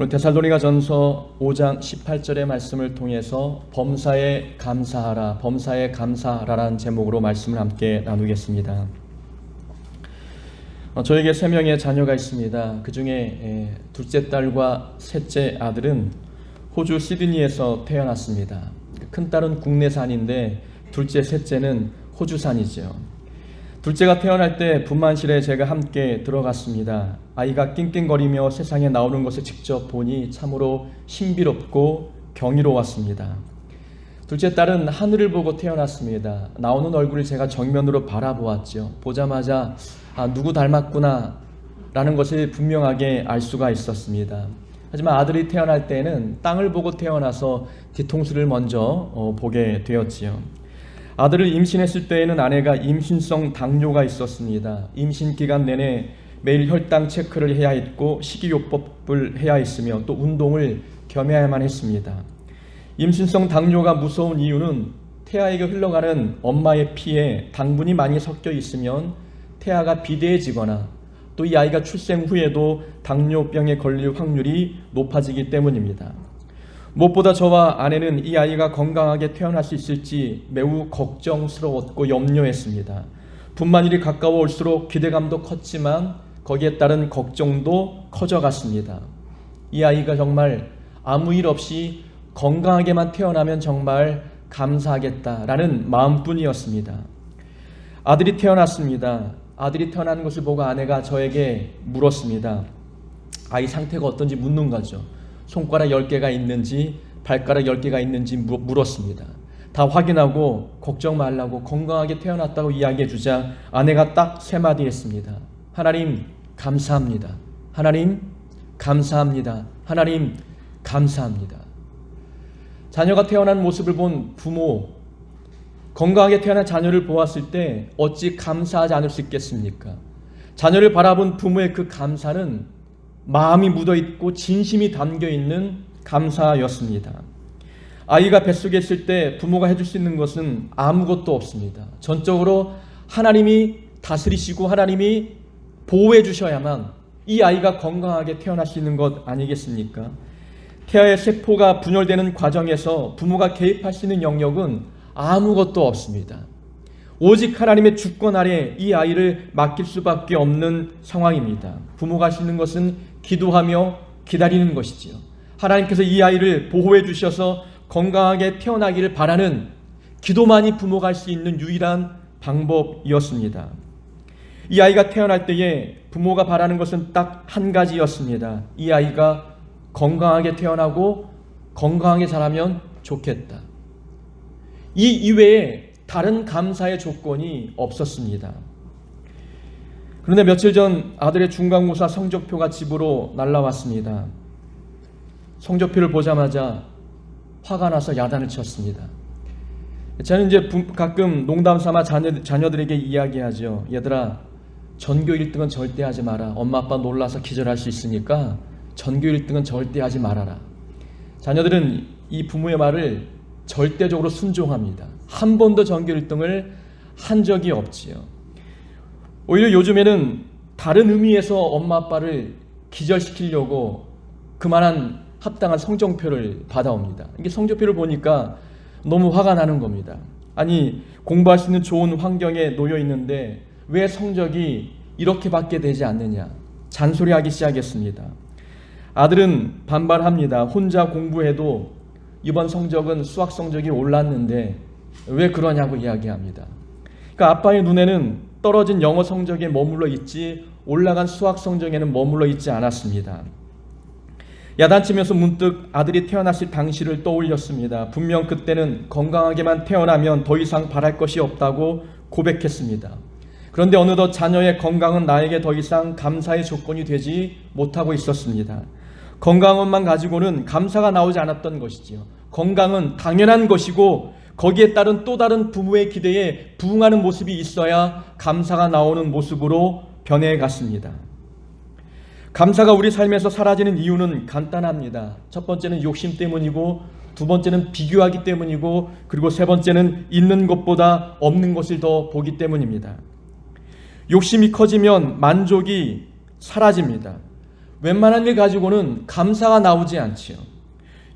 오늘 데살로니가전서 5장 18절의 말씀을 통해서 범사에 감사하라, 범사에 감사하라라는 제목으로 말씀을 함께 나누겠습니다. 저에게 3명의 자녀가 있습니다. 그 중에 둘째 딸과 셋째 아들은 호주 시드니에서 태어났습니다. 큰 딸은 국내산인데 둘째, 셋째는 호주산이죠. 둘째가 태어날 때 분만실에 제가 함께 들어갔습니다. 아이가 낑낑거리며 세상에 나오는 것을 직접 보니 참으로 신비롭고 경이로웠습니다. 둘째 딸은 하늘을 보고 태어났습니다. 나오는 얼굴을 제가 정면으로 바라보았죠. 보자마자 누구 닮았구나 라는 것을 분명하게 알 수가 있었습니다. 하지만 아들이 태어날 때는 땅을 보고 태어나서 뒤통수를 먼저 보게 되었지요. 아들을 임신했을 때에는 아내가 임신성 당뇨가 있었습니다. 임신 기간 내내 매일 혈당 체크를 해야 했고 식이요법을 해야 했으며 또 운동을 겸해야만 했습니다. 임신성 당뇨가 무서운 이유는 태아에게 흘러가는 엄마의 피에 당분이 많이 섞여 있으면 태아가 비대해지거나 또 이 아이가 출생 후에도 당뇨병에 걸릴 확률이 높아지기 때문입니다. 무엇보다 저와 아내는 이 아이가 건강하게 태어날 수 있을지 매우 걱정스러웠고 염려했습니다. 분만일이 가까워 올수록 기대감도 컸지만 거기에 따른 걱정도 커져갔습니다. 이 아이가 정말 아무 일 없이 건강하게만 태어나면 정말 감사하겠다라는 마음뿐이었습니다. 아들이 태어났습니다. 아들이 태어나는 것을 보고 아내가 저에게 물었습니다. 아이 상태가 어떤지 묻는 거죠. 손가락 10개가 있는지 발가락 10개가 있는지 물었습니다. 다 확인하고 걱정 말라고 건강하게 태어났다고 이야기해 주자 아내가 딱 3마디 했습니다. 하나님 감사합니다. 하나님 감사합니다. 하나님 감사합니다. 자녀가 태어난 모습을 본 부모, 건강하게 태어난 자녀를 보았을 때 어찌 감사하지 않을 수 있겠습니까? 자녀를 바라본 부모의 그 감사는 마음이 묻어있고 진심이 담겨있는 감사였습니다. 아이가 뱃속에 있을 때 부모가 해줄 수 있는 것은 아무것도 없습니다. 전적으로 하나님이 다스리시고 하나님이 보호해 주셔야만 이 아이가 건강하게 태어날 수 있는 것 아니겠습니까? 태아의 세포가 분열되는 과정에서 부모가 개입할 수 있는 영역은 아무것도 없습니다. 오직 하나님의 주권 아래 이 아이를 맡길 수밖에 없는 상황입니다. 부모가 할 수 있는 것은 기도하며 기다리는 것이지요. 하나님께서 이 아이를 보호해 주셔서 건강하게 태어나기를 바라는 기도만이 부모가 할 수 있는 유일한 방법이었습니다. 이 아이가 태어날 때에 부모가 바라는 것은 딱 한 가지였습니다. 이 아이가 건강하게 태어나고 건강하게 자라면 좋겠다. 이 이외에 다른 감사의 조건이 없었습니다. 그런데 며칠 전 아들의 중간고사 성적표가 집으로 날라왔습니다. 성적표를 보자마자 화가 나서 야단을 쳤습니다. 저는 이제 가끔 농담 삼아 자녀들에게 이야기하죠. 얘들아, 전교 1등은 절대 하지 마라. 엄마 아빠 놀라서 기절할 수 있으니까 전교 1등은 절대 하지 말아라. 자녀들은 이 부모의 말을 절대적으로 순종합니다. 한 번도 전교 1등을 한 적이 없지요. 오히려 요즘에는 다른 의미에서 엄마 아빠를 기절시키려고 그만한 합당한 성적표를 받아옵니다. 이게 성적표를 보니까 너무 화가 나는 겁니다. 아니, 공부할 수 있는 좋은 환경에 놓여 있는데 왜 성적이 이렇게밖에 되지 않느냐, 잔소리하기 시작했습니다. 아들은 반발합니다. 혼자 공부해도 이번 성적은 수학 성적이 올랐는데 왜 그러냐고 이야기합니다. 그러니까 아빠의 눈에는 떨어진 영어 성적에 머물러 있지 올라간 수학 성적에는 머물러 있지 않았습니다. 야단치면서 문득 아들이 태어났을 당시를 떠올렸습니다. 분명 그때는 건강하게만 태어나면 더 이상 바랄 것이 없다고 고백했습니다. 그런데 어느덧 자녀의 건강은 나에게 더 이상 감사의 조건이 되지 못하고 있었습니다. 건강만 가지고는 감사가 나오지 않았던 것이지요. 건강은 당연한 것이고 거기에 따른 또 다른 부모의 기대에 부응하는 모습이 있어야 감사가 나오는 모습으로 변해갔습니다. 감사가 우리 삶에서 사라지는 이유는 간단합니다. 첫 번째는 욕심 때문이고, 두 번째는 비교하기 때문이고, 그리고 세 번째는 있는 것보다 없는 것을 더 보기 때문입니다. 욕심이 커지면 만족이 사라집니다. 웬만한 일 가지고는 감사가 나오지 않지요.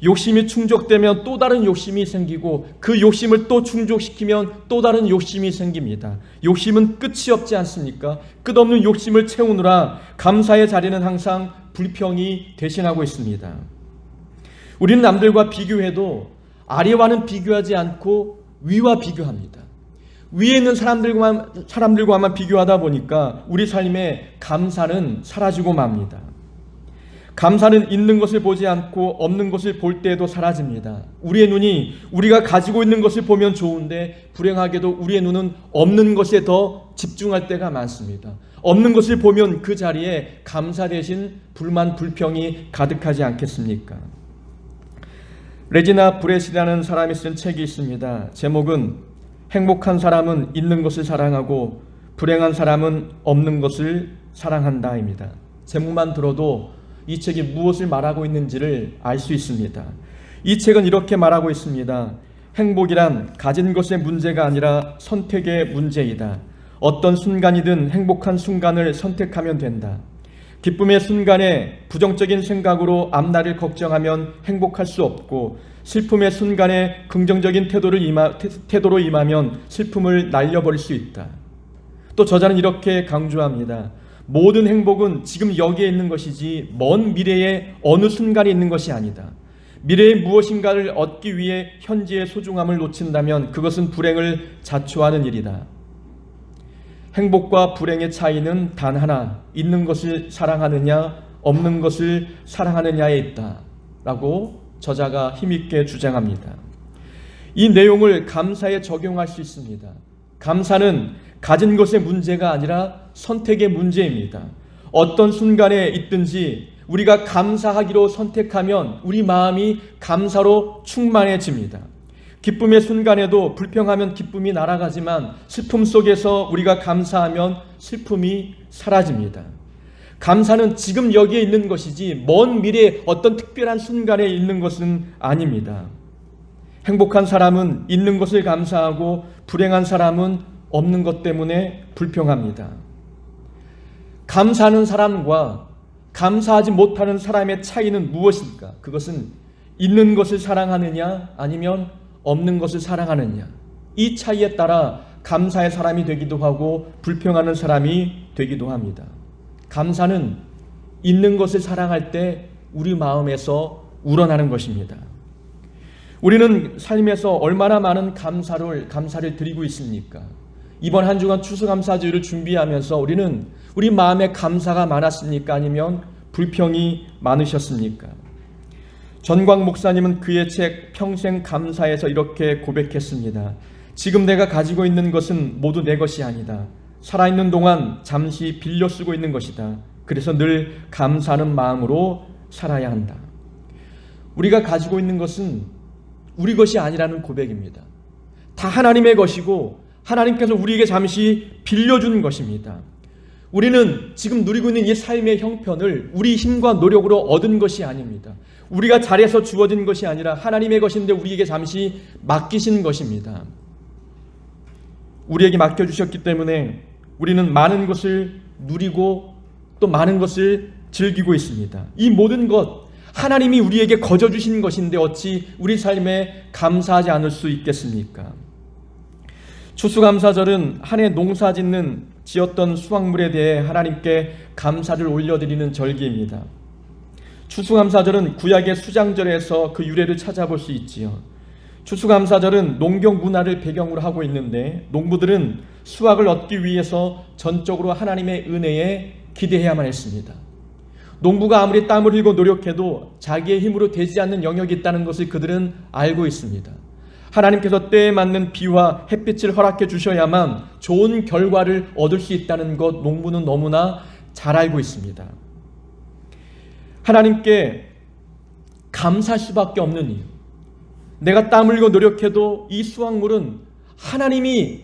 욕심이 충족되면 또 다른 욕심이 생기고 그 욕심을 또 충족시키면 또 다른 욕심이 생깁니다. 욕심은 끝이 없지 않습니까? 끝없는 욕심을 채우느라 감사의 자리는 항상 불평이 대신하고 있습니다. 우리는 남들과 비교해도 아래와는 비교하지 않고 위와 비교합니다. 위에 있는 사람들과만 비교하다 보니까 우리 삶의 감사는 사라지고 맙니다. 감사는 있는 것을 보지 않고 없는 것을 볼 때에도 사라집니다. 우리의 눈이 우리가 가지고 있는 것을 보면 좋은데 불행하게도 우리의 눈은 없는 것에 더 집중할 때가 많습니다. 없는 것을 보면 그 자리에 감사 대신 불만, 불평이 가득하지 않겠습니까? 레지나 브렛이라는 사람이 쓴 책이 있습니다. 제목은 행복한 사람은 있는 것을 사랑하고 불행한 사람은 없는 것을 사랑한다입니다. 제목만 들어도 이 책이 무엇을 말하고 있는지를 알 수 있습니다. 이 책은 이렇게 말하고 있습니다. 행복이란 가진 것의 문제가 아니라 선택의 문제이다. 어떤 순간이든 행복한 순간을 선택하면 된다. 기쁨의 순간에 부정적인 생각으로 앞날을 걱정하면 행복할 수 없고 슬픔의 순간에 긍정적인 태도로 임하면 슬픔을 날려버릴 수 있다. 또 저자는 이렇게 강조합니다. 모든 행복은 지금 여기에 있는 것이지 먼 미래의 어느 순간에 있는 것이 아니다. 미래의 무엇인가를 얻기 위해 현재의 소중함을 놓친다면 그것은 불행을 자초하는 일이다. 행복과 불행의 차이는 단 하나, 있는 것을 사랑하느냐 없는 것을 사랑하느냐에 있다 라고 저자가 힘있게 주장합니다. 이 내용을 감사에 적용할 수 있습니다. 감사는 가진 것의 문제가 아니라 선택의 문제입니다. 어떤 순간에 있든지 우리가 감사하기로 선택하면 우리 마음이 감사로 충만해집니다. 기쁨의 순간에도 불평하면 기쁨이 날아가지만 슬픔 속에서 우리가 감사하면 슬픔이 사라집니다. 감사는 지금 여기에 있는 것이지 먼 미래의 어떤 특별한 순간에 있는 것은 아닙니다. 행복한 사람은 있는 것을 감사하고 불행한 사람은 없는 것 때문에 불평합니다. 감사하는 사람과 감사하지 못하는 사람의 차이는 무엇입니까? 그것은 있는 것을 사랑하느냐 아니면 없는 것을 사랑하느냐. 이 차이에 따라 감사의 사람이 되기도 하고 불평하는 사람이 되기도 합니다. 감사는 있는 것을 사랑할 때 우리 마음에서 우러나는 것입니다. 우리는 삶에서 얼마나 많은 감사를 드리고 있습니까? 이번 한 주간 추수감사주일을 준비하면서 우리는 우리 마음에 감사가 많았습니까? 아니면 불평이 많으셨습니까? 전광 목사님은 그의 책 평생 감사에서 이렇게 고백했습니다. 지금 내가 가지고 있는 것은 모두 내 것이 아니다. 살아있는 동안 잠시 빌려 쓰고 있는 것이다. 그래서 늘 감사하는 마음으로 살아야 한다. 우리가 가지고 있는 것은 우리 것이 아니라는 고백입니다. 다 하나님의 것이고 하나님께서 우리에게 잠시 빌려준 것입니다. 우리는 지금 누리고 있는 이 삶의 형편을 우리 힘과 노력으로 얻은 것이 아닙니다. 우리가 잘해서 주어진 것이 아니라 하나님의 것인데 우리에게 잠시 맡기신 것입니다. 우리에게 맡겨주셨기 때문에 우리는 많은 것을 누리고 또 많은 것을 즐기고 있습니다. 이 모든 것 하나님이 우리에게 거저주신 것인데 어찌 우리 삶에 감사하지 않을 수 있겠습니까? 추수감사절은 한 해 농사 지었던 수확물에 대해 하나님께 감사를 올려드리는 절기입니다. 추수감사절은 구약의 수장절에서 그 유래를 찾아볼 수 있지요. 추수감사절은 농경 문화를 배경으로 하고 있는데 농부들은 수확을 얻기 위해서 전적으로 하나님의 은혜에 기대해야만 했습니다. 농부가 아무리 땀을 흘리고 노력해도 자기의 힘으로 되지 않는 영역이 있다는 것을 그들은 알고 있습니다. 하나님께서 때에 맞는 비와 햇빛을 허락해 주셔야만 좋은 결과를 얻을 수 있다는 것 농부는 너무나 잘 알고 있습니다. 하나님께 감사할 수밖에 없는 이유, 내가 땀 흘리고 노력해도 이 수확물은 하나님이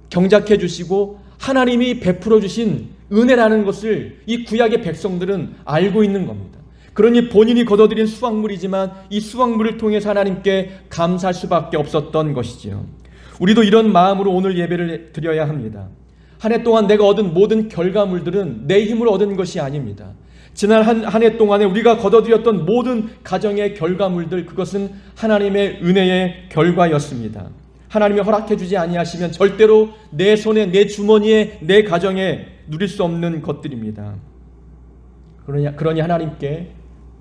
경작해 주시고 하나님이 베풀어 주신 은혜라는 것을 이 구약의 백성들은 알고 있는 겁니다. 그러니 본인이 거둬들인 수확물이지만 이 수확물을 통해서 하나님께 감사할 수밖에 없었던 것이지요. 우리도 이런 마음으로 오늘 예배를 드려야 합니다. 한 해 동안 내가 얻은 모든 결과물들은 내 힘으로 얻은 것이 아닙니다. 지난 한 해 동안에 우리가 거둬들였던 모든 가정의 결과물들, 그것은 하나님의 은혜의 결과였습니다. 하나님이 허락해 주지 아니하시면 절대로 내 손에, 내 주머니에, 내 가정에 누릴 수 없는 것들입니다. 그러니 하나님께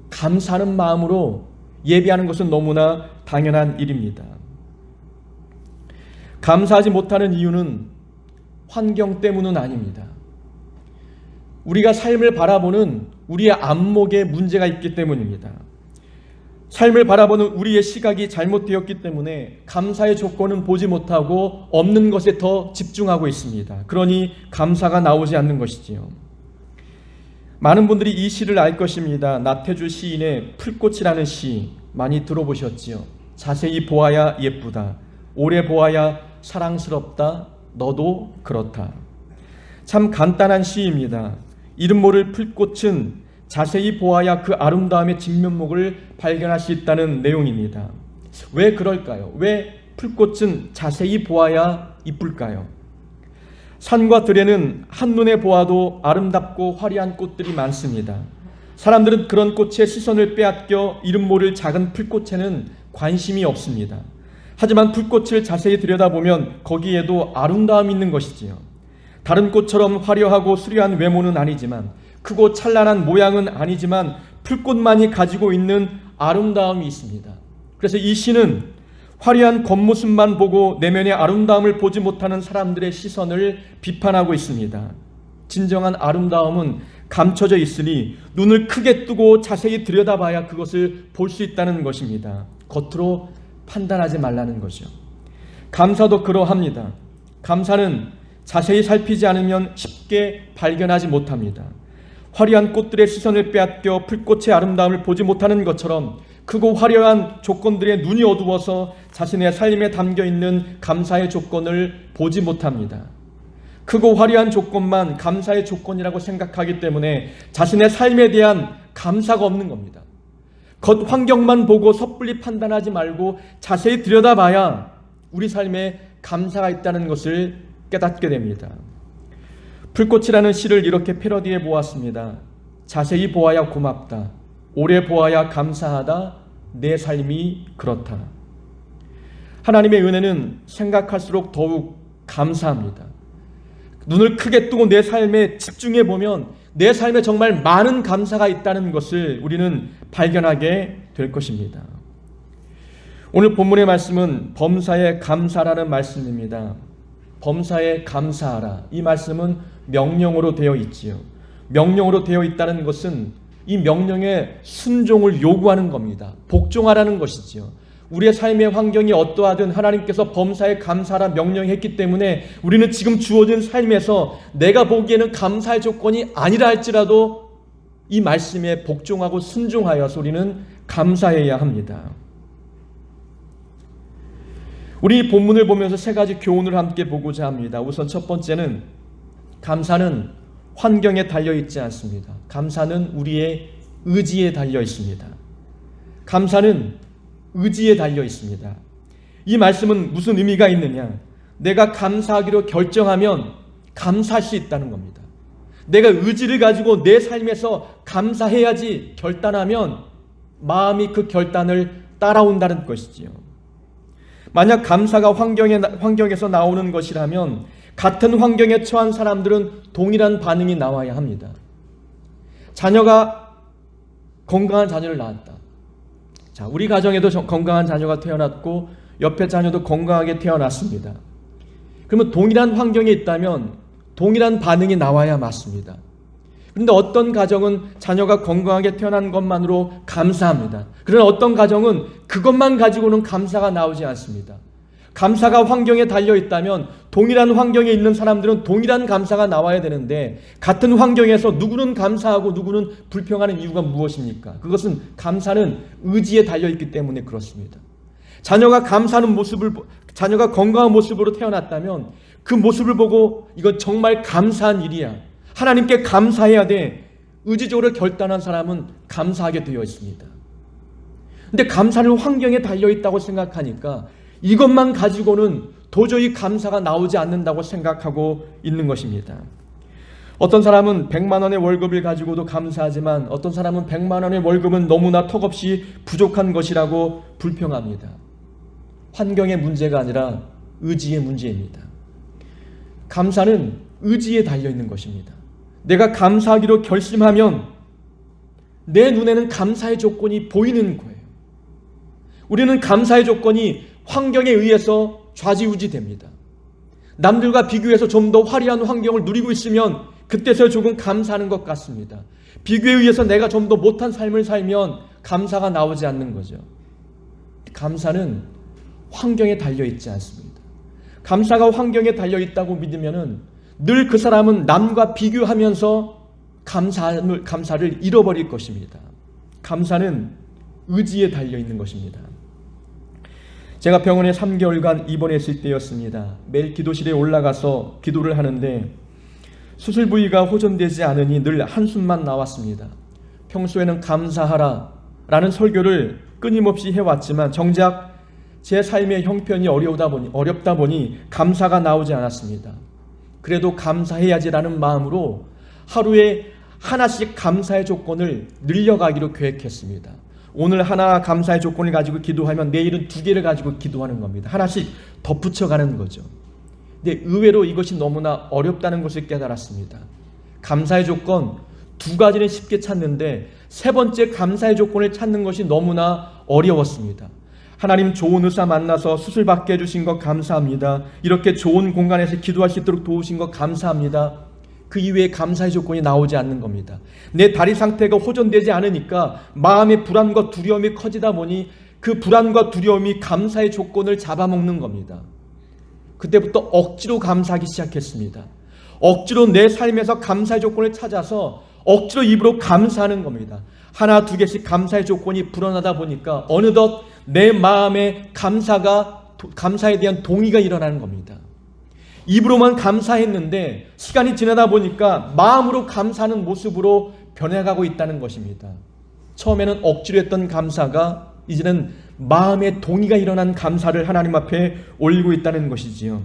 감사하는 마음으로 예배하는 것은 너무나 당연한 일입니다. 감사하지 못하는 이유는 환경 때문은 아닙니다. 우리가 삶을 바라보는 우리의 안목에 문제가 있기 때문입니다. 삶을 바라보는 우리의 시각이 잘못되었기 때문에 감사의 조건은 보지 못하고 없는 것에 더 집중하고 있습니다. 그러니 감사가 나오지 않는 것이지요. 많은 분들이 이 시를 알 것입니다. 나태주 시인의 풀꽃이라는 시 많이 들어보셨지요. 자세히 보아야 예쁘다. 오래 보아야 사랑스럽다. 너도 그렇다. 참 간단한 시입니다. 이름 모를 풀꽃은 자세히 보아야 그 아름다움의 진면목을 발견할 수 있다는 내용입니다. 왜 그럴까요? 왜 풀꽃은 자세히 보아야 이쁠까요? 산과 들에는 한눈에 보아도 아름답고 화려한 꽃들이 많습니다. 사람들은 그런 꽃의 시선을 빼앗겨 이름 모를 작은 풀꽃에는 관심이 없습니다. 하지만 풀꽃을 자세히 들여다보면 거기에도 아름다움이 있는 것이지요. 다른 꽃처럼 화려하고 수려한 외모는 아니지만, 크고 찬란한 모양은 아니지만 풀꽃만이 가지고 있는 아름다움이 있습니다. 그래서 이 시는 화려한 겉모습만 보고 내면의 아름다움을 보지 못하는 사람들의 시선을 비판하고 있습니다. 진정한 아름다움은 감춰져 있으니 눈을 크게 뜨고 자세히 들여다봐야 그것을 볼 수 있다는 것입니다. 겉으로 판단하지 말라는 거죠. 감사도 그러합니다. 감사는 자세히 살피지 않으면 쉽게 발견하지 못합니다. 화려한 꽃들의 시선을 빼앗겨 풀꽃의 아름다움을 보지 못하는 것처럼 크고 화려한 조건들의 눈이 어두워서 자신의 삶에 담겨있는 감사의 조건을 보지 못합니다. 크고 화려한 조건만 감사의 조건이라고 생각하기 때문에 자신의 삶에 대한 감사가 없는 겁니다. 겉 환경만 보고 섣불리 판단하지 말고 자세히 들여다봐야 우리 삶에 감사가 있다는 것을 깨닫게 됩니다. 풀꽃이라는 시를 이렇게 패러디해 보았습니다. 자세히 보아야 고맙다. 오래 보아야 감사하다. 내 삶이 그렇다. 하나님의 은혜는 생각할수록 더욱 감사합니다. 눈을 크게 뜨고 내 삶에 집중해 보면 내 삶에 정말 많은 감사가 있다는 것을 우리는 발견하게 될 것입니다. 오늘 본문의 말씀은 범사에 감사라는 말씀입니다. 범사에 감사하라. 이 말씀은 명령어로 되어 있지요. 명령어로 되어 있다는 것은 이 명령에 순종을 요구하는 겁니다. 복종하라는 것이지요. 우리의 삶의 환경이 어떠하든 하나님께서 범사에 감사하라 명령했기 때문에 우리는 지금 주어진 삶에서 내가 보기에는 감사의 조건이 아니라 할지라도 이 말씀에 복종하고 순종하여서 우리는 감사해야 합니다. 우리 본문을 보면서 세 가지 교훈을 함께 보고자 합니다. 우선 첫 번째는 감사는 환경에 달려 있지 않습니다. 감사는 우리의 의지에 달려 있습니다. 감사는 의지에 달려 있습니다. 이 말씀은 무슨 의미가 있느냐? 내가 감사하기로 결정하면 감사할 수 있다는 겁니다. 내가 의지를 가지고 내 삶에서 감사해야지 결단하면 마음이 그 결단을 따라온다는 것이지요. 만약 감사가 환경에서 나오는 것이라면 같은 환경에 처한 사람들은 동일한 반응이 나와야 합니다. 자녀가 건강한 자녀를 낳았다. 자, 우리 가정에도 건강한 자녀가 태어났고 옆에 자녀도 건강하게 태어났습니다. 그러면 동일한 환경에 있다면 동일한 반응이 나와야 맞습니다. 그런데 어떤 가정은 자녀가 건강하게 태어난 것만으로 감사합니다. 그러나 어떤 가정은 그것만 가지고는 감사가 나오지 않습니다. 감사가 환경에 달려 있다면 동일한 환경에 있는 사람들은 동일한 감사가 나와야 되는데 같은 환경에서 누구는 감사하고 누구는 불평하는 이유가 무엇입니까? 그것은 감사는 의지에 달려 있기 때문에 그렇습니다. 자녀가 건강한 모습으로 태어났다면 그 모습을 보고 이건 정말 감사한 일이야. 하나님께 감사해야 돼. 의지적으로 결단한 사람은 감사하게 되어 있습니다. 근데 감사는 환경에 달려 있다고 생각하니까 이것만 가지고는 도저히 감사가 나오지 않는다고 생각하고 있는 것입니다. 어떤 사람은 100만 원의 월급을 가지고도 감사하지만 어떤 사람은 100만 원의 월급은 너무나 턱없이 부족한 것이라고 불평합니다. 환경의 문제가 아니라 의지의 문제입니다. 감사는 의지에 달려있는 것입니다. 내가 감사하기로 결심하면 내 눈에는 감사의 조건이 보이는 거예요. 우리는 감사의 조건이 환경에 의해서 좌지우지됩니다. 남들과 비교해서 좀 더 화려한 환경을 누리고 있으면 그때서야 조금 감사하는 것 같습니다. 비교에 의해서 내가 좀 더 못한 삶을 살면 감사가 나오지 않는 거죠. 감사는 환경에 달려있지 않습니다. 감사가 환경에 달려있다고 믿으면 늘 그 사람은 남과 비교하면서 감사를 잃어버릴 것입니다. 감사는 의지에 달려있는 것입니다. 제가 병원에 3개월간 입원했을 때였습니다. 매일 기도실에 올라가서 기도를 하는데 수술 부위가 호전되지 않으니 늘 한숨만 나왔습니다. 평소에는 감사하라 라는 설교를 끊임없이 해왔지만 정작 제 삶의 형편이 어렵다 보니 감사가 나오지 않았습니다. 그래도 감사해야지라는 마음으로 하루에 하나씩 감사의 조건을 늘려가기로 계획했습니다. 오늘 하나 감사의 조건을 가지고 기도하면 내일은 2개를 가지고 기도하는 겁니다. 하나씩 덧붙여가는 거죠. 근데 의외로 이것이 너무나 어렵다는 것을 깨달았습니다. 감사의 조건 2가지는 쉽게 찾는데 3번째 감사의 조건을 찾는 것이 너무나 어려웠습니다. 하나님, 좋은 의사 만나서 수술받게 해주신 것 감사합니다. 이렇게 좋은 공간에서 기도할 수 있도록 도우신 것 감사합니다. 그 이외에 감사의 조건이 나오지 않는 겁니다. 내 다리 상태가 호전되지 않으니까 마음의 불안과 두려움이 커지다 보니 그 불안과 두려움이 감사의 조건을 잡아먹는 겁니다. 그때부터 억지로 감사하기 시작했습니다. 억지로 내 삶에서 감사의 조건을 찾아서 억지로 입으로 감사하는 겁니다. 하나 2개씩 감사의 조건이 불어나다 보니까 어느덧 내 마음에 감사에 대한 동의가 일어나는 겁니다. 입으로만 감사했는데 시간이 지나다 보니까 마음으로 감사하는 모습으로 변해가고 있다는 것입니다. 처음에는 억지로 했던 감사가 이제는 마음의 동의가 일어난 감사를 하나님 앞에 올리고 있다는 것이지요.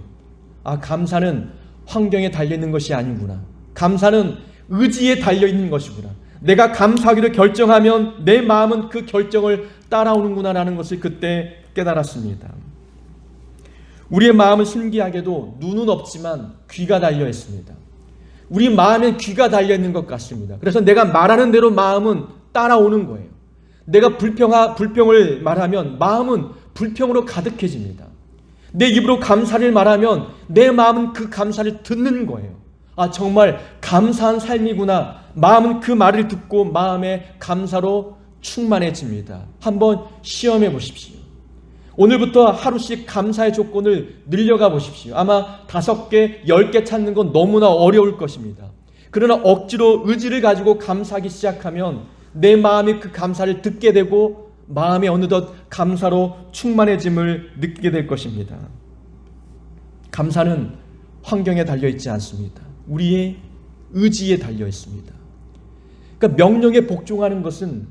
감사는 환경에 달려있는 것이 아니구나. 감사는 의지에 달려있는 것이구나. 내가 감사하기로 결정하면 내 마음은 그 결정을 따라오는구나라는 것을 그때 깨달았습니다. 우리의 마음은 신기하게도 눈은 없지만 귀가 달려 있습니다. 우리 마음엔 귀가 달려 있는 것 같습니다. 그래서 내가 말하는 대로 마음은 따라오는 거예요. 내가 불평을 말하면 마음은 불평으로 가득해집니다. 내 입으로 감사를 말하면 내 마음은 그 감사를 듣는 거예요. 정말 감사한 삶이구나. 마음은 그 말을 듣고 마음의 감사로 충만해집니다. 한번 시험해 보십시오. 오늘부터 하루씩 감사의 조건을 늘려가 보십시오. 아마 5개, 10개 찾는 건 너무나 어려울 것입니다. 그러나 억지로 의지를 가지고 감사하기 시작하면 내 마음이 그 감사를 듣게 되고 마음이 어느덧 감사로 충만해짐을 느끼게 될 것입니다. 감사는 환경에 달려있지 않습니다. 우리의 의지에 달려있습니다. 그러니까 명령에 복종하는 것은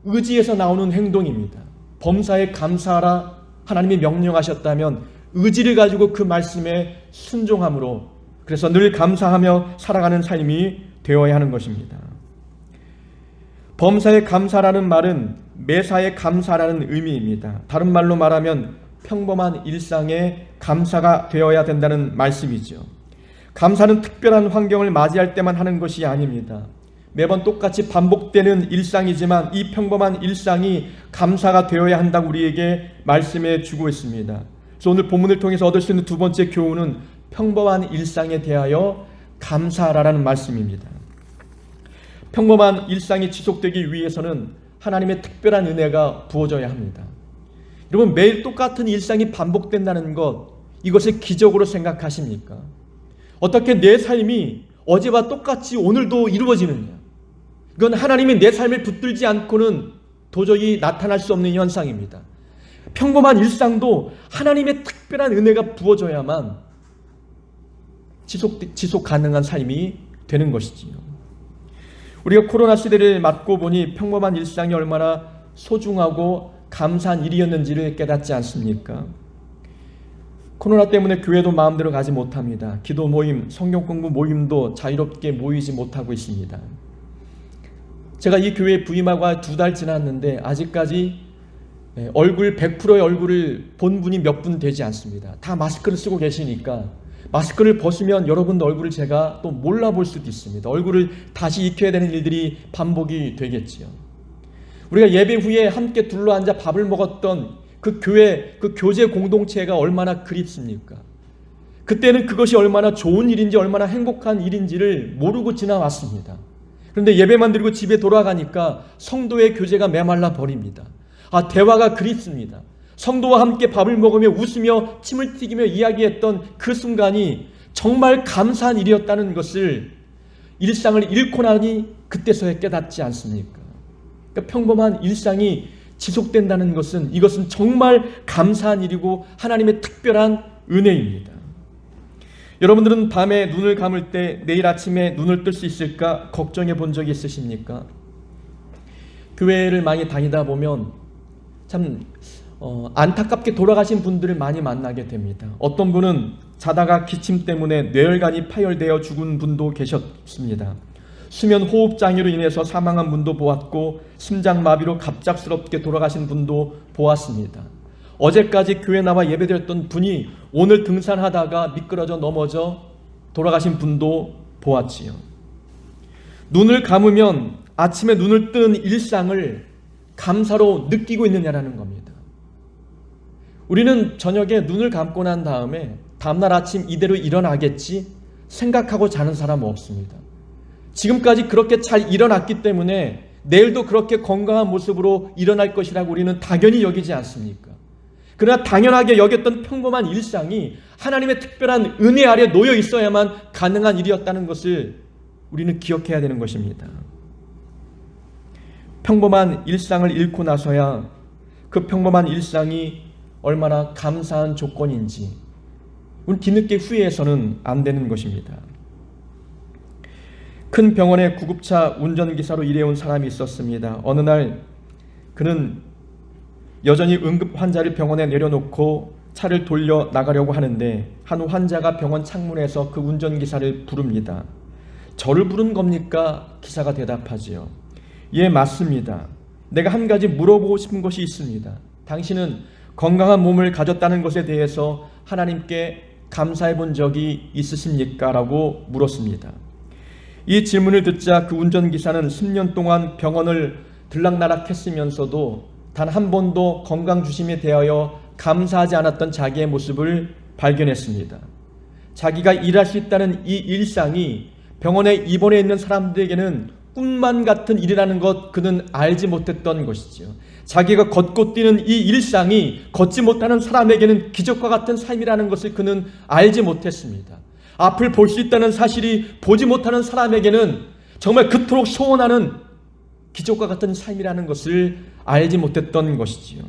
의지에서 나오는 행동입니다. 범사에 감사하라 하나님이 명령하셨다면 의지를 가지고 그 말씀에 순종함으로 그래서 늘 감사하며 살아가는 삶이 되어야 하는 것입니다. 범사에 감사라는 말은 매사에 감사라는 의미입니다. 다른 말로 말하면 평범한 일상에 감사가 되어야 된다는 말씀이죠. 감사는 특별한 환경을 맞이할 때만 하는 것이 아닙니다. 매번 똑같이 반복되는 일상이지만 이 평범한 일상이 감사가 되어야 한다고 우리에게 말씀해 주고 있습니다. 그래서 오늘 본문을 통해서 얻을 수 있는 2번째 교훈은 평범한 일상에 대하여 감사하라는 말씀입니다. 평범한 일상이 지속되기 위해서는 하나님의 특별한 은혜가 부어져야 합니다. 여러분, 매일 똑같은 일상이 반복된다는 것, 이것을 기적으로 생각하십니까? 어떻게 내 삶이 어제와 똑같이 오늘도 이루어지느냐? 이건 하나님이 내 삶을 붙들지 않고는 도저히 나타날 수 없는 현상입니다. 평범한 일상도 하나님의 특별한 은혜가 부어져야만 지속 가능한 삶이 되는 것이지요. 우리가 코로나 시대를 맞고 보니 평범한 일상이 얼마나 소중하고 감사한 일이었는지를 깨닫지 않습니까? 코로나 때문에 교회도 마음대로 가지 못합니다. 기도 모임, 성경 공부 모임도 자유롭게 모이지 못하고 있습니다. 제가 이 교회에 부임하고 2달 지났는데 아직까지 얼굴 100%의 얼굴을 본 분이 몇 분 되지 않습니다. 다 마스크를 쓰고 계시니까 마스크를 벗으면 여러분도 얼굴을 제가 또 몰라볼 수도 있습니다. 얼굴을 다시 익혀야 되는 일들이 반복이 되겠지요. 우리가 예배 후에 함께 둘러앉아 밥을 먹었던 그 교회, 그 교제 공동체가 얼마나 그립습니까? 그때는 그것이 얼마나 좋은 일인지 얼마나 행복한 일인지를 모르고 지나왔습니다. 그런데 예배만 드리고 집에 돌아가니까 성도의 교제가 메말라 버립니다. 대화가 그립습니다. 성도와 함께 밥을 먹으며 웃으며 침을 튀기며 이야기했던 그 순간이 정말 감사한 일이었다는 것을 일상을 잃고 나니 그때서야 깨닫지 않습니까? 그러니까 평범한 일상이 지속된다는 것은 이것은 정말 감사한 일이고 하나님의 특별한 은혜입니다. 여러분들은 밤에 눈을 감을 때 내일 아침에 눈을 뜰 수 있을까 걱정해 본 적이 있으십니까? 교회를 많이 다니다 보면 참 안타깝게 돌아가신 분들을 많이 만나게 됩니다. 어떤 분은 자다가 기침 때문에 뇌혈관이 파열되어 죽은 분도 계셨습니다. 수면 호흡 장애로 인해서 사망한 분도 보았고 심장마비로 갑작스럽게 돌아가신 분도 보았습니다. 어제까지 교회 나와 예배드렸던 분이 오늘 등산하다가 미끄러져 넘어져 돌아가신 분도 보았지요. 눈을 감으면 아침에 눈을 뜬 일상을 감사로 느끼고 있느냐라는 겁니다. 우리는 저녁에 눈을 감고 난 다음에 다음날 아침 이대로 일어나겠지 생각하고 자는 사람은 없습니다. 지금까지 그렇게 잘 일어났기 때문에 내일도 그렇게 건강한 모습으로 일어날 것이라고 우리는 당연히 여기지 않습니까? 그러나 당연하게 여겼던 평범한 일상이 하나님의 특별한 은혜 아래 놓여 있어야만 가능한 일이었다는 것을 우리는 기억해야 되는 것입니다. 평범한 일상을 잃고 나서야 그 평범한 일상이 얼마나 감사한 조건인지 우리 뒤늦게 후회해서는 안 되는 것입니다. 큰 병원의 구급차 운전기사로 일해온 사람이 있었습니다. 어느 날 그는 여전히 응급 환자를 병원에 내려놓고 차를 돌려 나가려고 하는데 한 환자가 병원 창문에서 그 운전기사를 부릅니다. 저를 부른 겁니까? 기사가 대답하지요. 예, 맞습니다. 내가 한 가지 물어보고 싶은 것이 있습니다. 당신은 건강한 몸을 가졌다는 것에 대해서 하나님께 감사해 본 적이 있으십니까? 라고 물었습니다. 이 질문을 듣자 그 운전기사는 10년 동안 병원을 들락날락했으면서도 단 한 번도 건강주심에 대하여 감사하지 않았던 자기의 모습을 발견했습니다. 자기가 일할 수 있다는 이 일상이 병원에 입원해 있는 사람들에게는 꿈만 같은 일이라는 것 그는 알지 못했던 것이지요. 자기가 걷고 뛰는 이 일상이 걷지 못하는 사람에게는 기적과 같은 삶이라는 것을 그는 알지 못했습니다. 앞을 볼 수 있다는 사실이 보지 못하는 사람에게는 정말 그토록 소원하는 기적과 같은 삶이라는 것을 알지 못했던 것이지요.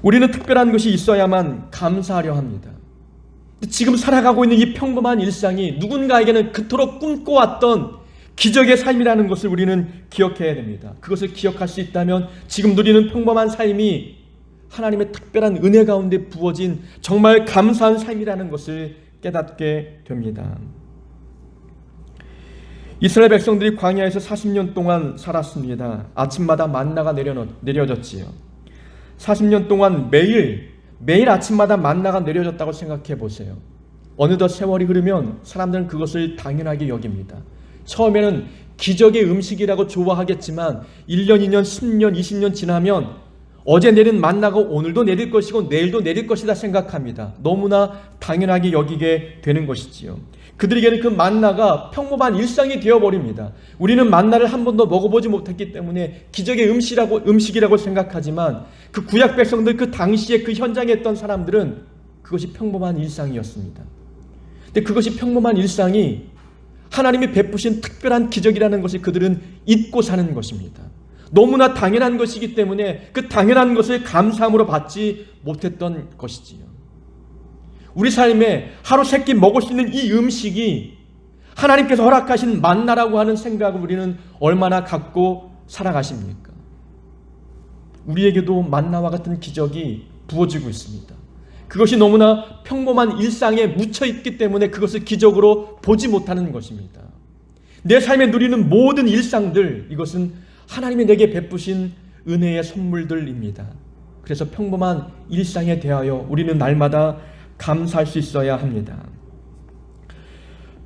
우리는 특별한 것이 있어야만 감사하려 합니다. 지금 살아가고 있는 이 평범한 일상이 누군가에게는 그토록 꿈꿔왔던 기적의 삶이라는 것을 우리는 기억해야 됩니다. 그것을 기억할 수 있다면 지금 누리는 평범한 삶이 하나님의 특별한 은혜 가운데 부어진 정말 감사한 삶이라는 것을 깨닫게 됩니다. 이스라엘 백성들이 광야에서 40년 동안 살았습니다. 아침마다 만나가 내려졌지요. 40년 동안 매일 아침마다 만나가 내려졌다고 생각해 보세요. 어느덧 세월이 흐르면 사람들은 그것을 당연하게 여깁니다. 처음에는 기적의 음식이라고 좋아하겠지만 1년, 2년, 10년, 20년 지나면 어제 내린 만나가 오늘도 내릴 것이고 내일도 내릴 것이다 생각합니다. 너무나 당연하게 여기게 되는 것이지요. 그들에게는 그 만나가 평범한 일상이 되어버립니다. 우리는 만나를 한 번도 먹어보지 못했기 때문에 기적의 음식이라고 생각하지만 그 구약 백성들 그 당시에 그 현장에 있던 사람들은 그것이 평범한 일상이었습니다. 근데 그것이 평범한 일상이 하나님이 베푸신 특별한 기적이라는 것을 그들은 잊고 사는 것입니다. 너무나 당연한 것이기 때문에 그 당연한 것을 감사함으로 받지 못했던 것이지요. 우리 삶에 하루 세 끼 먹을 수 있는 이 음식이 하나님께서 허락하신 만나라고 하는 생각을 우리는 얼마나 갖고 살아가십니까? 우리에게도 만나와 같은 기적이 부어지고 있습니다. 그것이 너무나 평범한 일상에 묻혀 있기 때문에 그것을 기적으로 보지 못하는 것입니다. 내 삶에 누리는 모든 일상들, 이것은 하나님이 내게 베푸신 은혜의 선물들입니다. 그래서 평범한 일상에 대하여 우리는 날마다 감사할 수 있어야 합니다.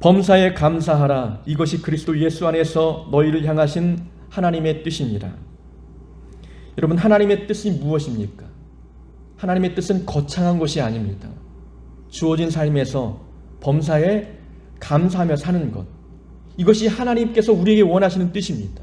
범사에 감사하라. 이것이 그리스도 예수 안에서 너희를 향하신 하나님의 뜻입니다. 여러분, 하나님의 뜻이 무엇입니까? 하나님의 뜻은 거창한 것이 아닙니다. 주어진 삶에서 범사에 감사하며 사는 것, 이것이 하나님께서 우리에게 원하시는 뜻입니다.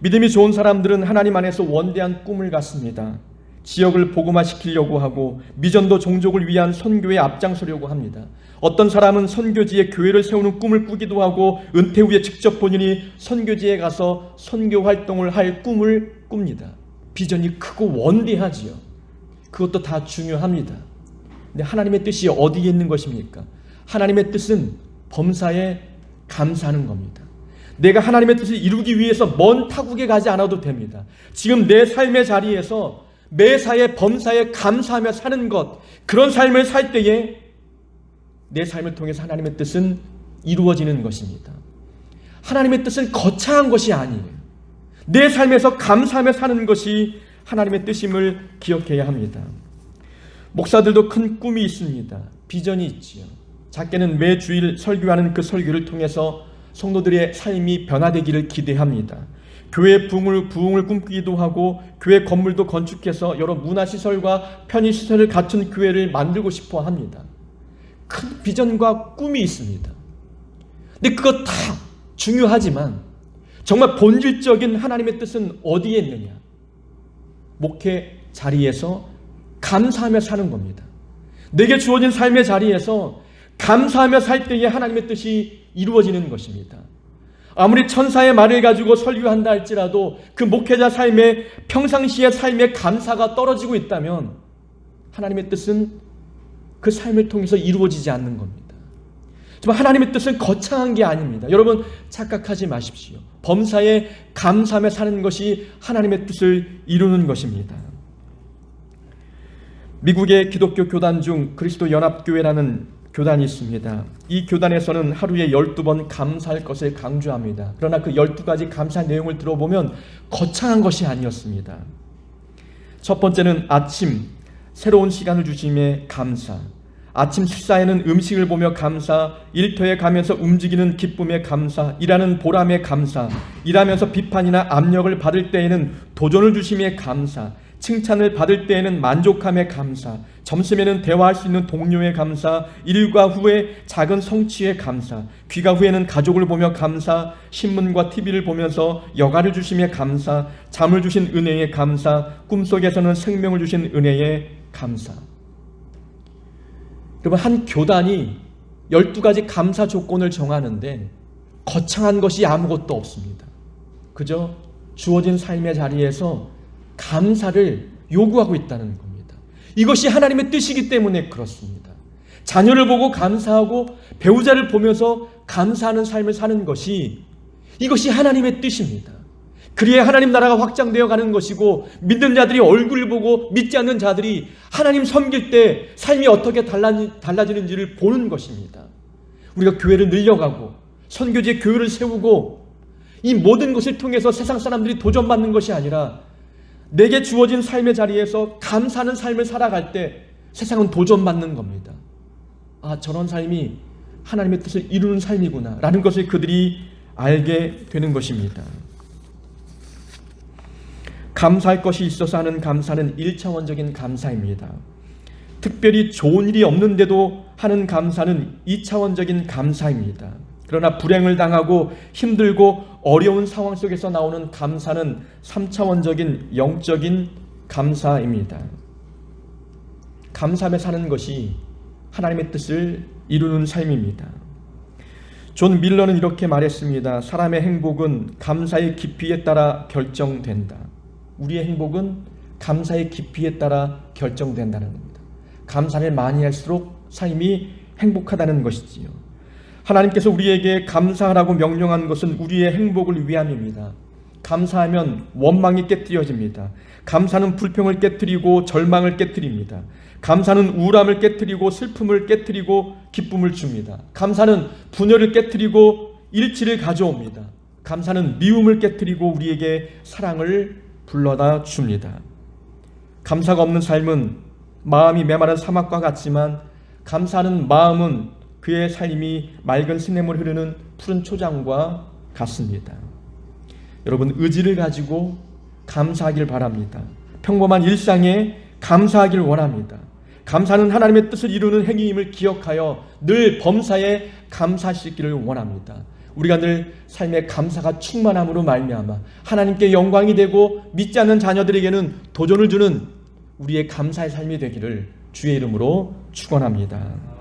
믿음이 좋은 사람들은 하나님 안에서 원대한 꿈을 갖습니다. 지역을 복음화시키려고 하고 미전도 종족을 위한 선교에 앞장서려고 합니다. 어떤 사람은 선교지에 교회를 세우는 꿈을 꾸기도 하고 은퇴 후에 직접 본인이 선교지에 가서 선교 활동을 할 꿈을 꿉니다. 비전이 크고 원대하지요. 그것도 다 중요합니다. 근데 하나님의 뜻이 어디에 있는 것입니까? 하나님의 뜻은 범사에 감사하는 겁니다. 내가 하나님의 뜻을 이루기 위해서 먼 타국에 가지 않아도 됩니다. 지금 내 삶의 자리에서 매사에 범사에 감사하며 사는 것, 그런 삶을 살 때에 내 삶을 통해서 하나님의 뜻은 이루어지는 것입니다. 하나님의 뜻은 거창한 것이 아니에요. 내 삶에서 감사하며 사는 것이 하나님의 뜻임을 기억해야 합니다. 목사들도 큰 꿈이 있습니다. 비전이 있지요. 작게는 매 주일 설교하는 그 설교를 통해서 성도들의 삶이 변화되기를 기대합니다. 교회 부흥을 꿈꾸기도 하고 교회 건물도 건축해서 여러 문화시설과 편의시설을 갖춘 교회를 만들고 싶어 합니다. 큰 비전과 꿈이 있습니다. 근데 그것 다 중요하지만 정말 본질적인 하나님의 뜻은 어디에 있느냐? 목회 자리에서 감사하며 사는 겁니다. 내게 주어진 삶의 자리에서 감사하며 살 때에 하나님의 뜻이 이루어지는 것입니다. 아무리 천사의 말을 가지고 설교한다 할지라도 그 목회자 삶의 평상시의 삶의 감사가 떨어지고 있다면 하나님의 뜻은 그 삶을 통해서 이루어지지 않는 겁니다. 정말 하나님의 뜻은 거창한 게 아닙니다. 여러분 착각하지 마십시오. 범사에 감사하며 사는 것이 하나님의 뜻을 이루는 것입니다. 미국의 기독교 교단 중 그리스도 연합교회라는 교단이 있습니다. 이 교단에서는 하루에 12번 감사할 것을 강조합니다. 그러나 그 12가지 감사 내용을 들어보면 거창한 것이 아니었습니다. 첫 번째는 아침, 새로운 시간을 주심에 감사. 아침 식사에는 음식을 보며 감사, 일터에 가면서 움직이는 기쁨에 감사, 일하는 보람에 감사, 일하면서 비판이나 압력을 받을 때에는 도전을 주심에 감사, 칭찬을 받을 때에는 만족함에 감사, 점심에는 대화할 수 있는 동료에 감사, 일과 후에 작은 성취에 감사, 귀가 후에는 가족을 보며 감사, 신문과 TV를 보면서 여가를 주심에 감사, 잠을 주신 은혜에 감사, 꿈속에서는 생명을 주신 은혜에 감사. 여러분, 한 교단이 12가지 감사 조건을 정하는데 거창한 것이 아무것도 없습니다. 그저 주어진 삶의 자리에서 감사를 요구하고 있다는 겁니다. 이것이 하나님의 뜻이기 때문에 그렇습니다. 자녀를 보고 감사하고 배우자를 보면서 감사하는 삶을 사는 것이, 이것이 하나님의 뜻입니다. 그래야 하나님 나라가 확장되어 가는 것이고 믿는 자들이 얼굴을 보고 믿지 않는 자들이 하나님 섬길 때 삶이 어떻게 달라지는지를 보는 것입니다. 우리가 교회를 늘려가고 선교지에 교회를 세우고 이 모든 것을 통해서 세상 사람들이 도전받는 것이 아니라 내게 주어진 삶의 자리에서 감사하는 삶을 살아갈 때 세상은 도전받는 겁니다. 아, 저런 삶이 하나님의 뜻을 이루는 삶이구나 라는 것을 그들이 알게 되는 것입니다. 감사할 것이 있어서 하는 감사는 1차원적인 감사입니다. 특별히 좋은 일이 없는데도 하는 감사는 2차원적인 감사입니다. 그러나 불행을 당하고 힘들고 어려운 상황 속에서 나오는 감사는 3차원적인 영적인 감사입니다. 감사하며 사는 것이 하나님의 뜻을 이루는 삶입니다. 존 밀러는 이렇게 말했습니다. 사람의 행복은 감사의 깊이에 따라 결정된다. 우리의 행복은 감사의 깊이에 따라 결정된다는 겁니다. 감사를 많이 할수록 삶이 행복하다는 것이지요. 하나님께서 우리에게 감사하라고 명령한 것은 우리의 행복을 위함입니다. 감사하면 원망이 깨뜨려집니다. 감사는 불평을 깨뜨리고 절망을 깨뜨립니다. 감사는 우울함을 깨뜨리고 슬픔을 깨뜨리고 기쁨을 줍니다. 감사는 분열을 깨뜨리고 일치를 가져옵니다. 감사는 미움을 깨뜨리고 우리에게 사랑을 불러다 줍니다. 감사가 없는 삶은 마음이 메마른 사막과 같지만 감사하는 마음은 그의 삶이 맑은 시냇물 흐르는 푸른 초장과 같습니다. 여러분, 의지를 가지고 감사하길 바랍니다. 평범한 일상에 감사하길 원합니다. 감사는 하나님의 뜻을 이루는 행위임을 기억하여 늘 범사에 감사하시기를 원합니다. 우리가 늘 삶의 감사가 충만함으로 말미암아 하나님께 영광이 되고 믿지 않는 자녀들에게는 도전을 주는 우리의 감사의 삶이 되기를 주의 이름으로 축원합니다.